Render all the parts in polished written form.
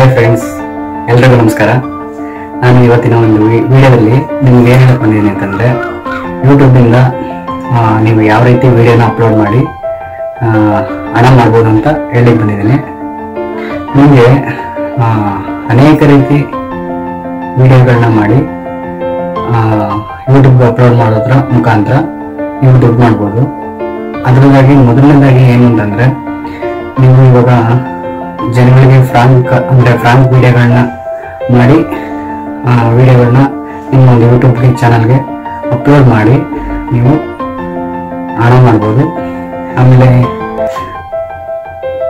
Hi friends, ಎಲ್ರಿಗೂ ನಮಸ್ಕಾರ. ನಾನು ಇವತ್ತಿನ ಒಂದು ವಿಡಿಯೋದಲ್ಲಿ ನಿಮ್ಗೆ ಏನು ಹೇಳ್ಕೊಂಡಿದ್ದೀನಿ ಅಂತಂದರೆ, ಯೂಟ್ಯೂಬಿಂದ ನೀವು ಯಾವ ರೀತಿ ವಿಡಿಯೋನ ಅಪ್ಲೋಡ್ ಮಾಡಿ ಹಣ ಮಾಡ್ಬೋದು ಅಂತ ಹೇಳಿ ಬಂದಿದ್ದೀನಿ. ನಿಮಗೆ ಅನೇಕ ರೀತಿ ವಿಡಿಯೋಗಳನ್ನ ಮಾಡಿ ಯೂಟ್ಯೂಬ್ಗೆ ಅಪ್ಲೋಡ್ ಮಾಡೋದ್ರ ಮುಖಾಂತರ ನೀವು ದುಡ್ಡು ಮಾಡ್ಬೋದು. ಅದರದಾಗಿ ಮೊದಲನೇದಾಗಿ ಏನು ಅಂತಂದರೆ, ನೀವು ಇವಾಗ ಜನಗಳಿಗೆ ಫ್ರಾಂಕ್ ವಿಡಿಯೋಗಳನ್ನ ಮಾಡಿ ವಿಡಿಯೋಗಳನ್ನ ನಿಮ್ಮ ಒಂದು ಯೂಟ್ಯೂಬ್ ಚಾನಲ್ಗೆ ಅಪ್ಲೋಡ್ ಮಾಡಿ ನೀವು ಹಣ ಮಾಡ್ಬೋದು. ಆಮೇಲೆ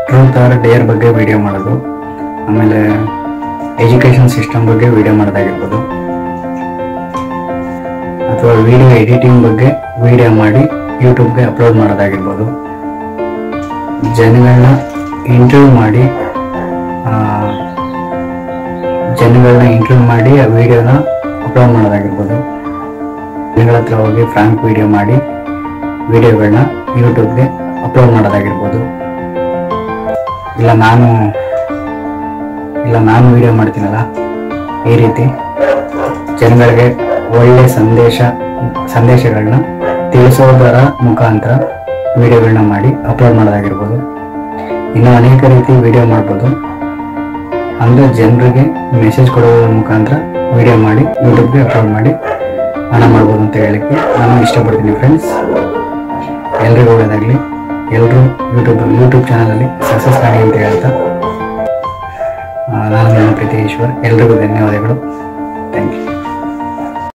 ಟ್ರೂತ್ ಆರ್ ಡೇರ್ ಬಗ್ಗೆ ವಿಡಿಯೋ ಮಾಡೋದು, ಆಮೇಲೆ ಎಜುಕೇಷನ್ ಸಿಸ್ಟಮ್ ಬಗ್ಗೆ ವಿಡಿಯೋ ಮಾಡೋದಾಗಿರ್ಬೋದು, ಅಥವಾ ವಿಡಿಯೋ ಎಡಿಟಿಂಗ್ ಬಗ್ಗೆ ವಿಡಿಯೋ ಮಾಡಿ ಯೂಟ್ಯೂಬ್ಗೆ ಅಪ್ಲೋಡ್ ಮಾಡೋದಾಗಿರ್ಬೋದು, ಜನಗಳನ್ನ ಇಂಟರ್ವ್ಯೂ ಮಾಡಿ ಆ ವಿಡಿಯೋನ ಅಪ್ಲೋಡ್ ಮಾಡೋದಾಗಿರ್ಬೋದು, ಜನಗಳ ಹತ್ರ ಹೋಗಿ ಫ್ರಾಂಕ್ ವಿಡಿಯೋ ಮಾಡಿ ವಿಡಿಯೋಗಳನ್ನ ಯೂಟ್ಯೂಬ್ಗೆ ಅಪ್ಲೋಡ್ ಮಾಡೋದಾಗಿರ್ಬೋದು, ಇಲ್ಲ ನಾನು ವಿಡಿಯೋ ಮಾಡ್ತೀನಲ್ಲ ಈ ರೀತಿ ಜನಗಳಿಗೆ ಒಳ್ಳೆ ಸಂದೇಶಗಳನ್ನ ತಿಳಿಸೋದರ ಮುಖಾಂತರ ವಿಡಿಯೋಗಳನ್ನ ಮಾಡಿ ಅಪ್ಲೋಡ್ ಮಾಡೋದಾಗಿರ್ಬೋದು. ಇನ್ನೂ ಅನೇಕ ರೀತಿ ವಿಡಿಯೋ ಮಾಡ್ಬೋದು. ಅಂದರೆ ಜನರಿಗೆ ಮೆಸೇಜ್ ಕೊಡೋದ್ರ ಮುಖಾಂತರ ವಿಡಿಯೋ ಮಾಡಿ ಯೂಟ್ಯೂಬ್ಗೆ ಅಪ್ಲೋಡ್ ಮಾಡಿ ಹಣ ಮಾಡ್ಬೋದು ಅಂತ ಹೇಳಕ್ಕೆ ನಾನು ಇಷ್ಟಪಡ್ತೀನಿ. ಫ್ರೆಂಡ್ಸ್, ಎಲ್ರಿಗೂ ಒಳ್ಳೆಯದಾಗಲಿ. ಎಲ್ಲರೂ ಯೂಟ್ಯೂಬ್ ಚಾನಲಲ್ಲಿ ಸಕ್ಸಸ್ ಆಗಿ ಅಂತ ಹೇಳ್ತಾ ನಾನು ನಿಮ್ಮ ಪ್ರೀತಿ ಈಶ್ವರ್. ಎಲ್ರಿಗೂ ಧನ್ಯವಾದಗಳು. Thank you.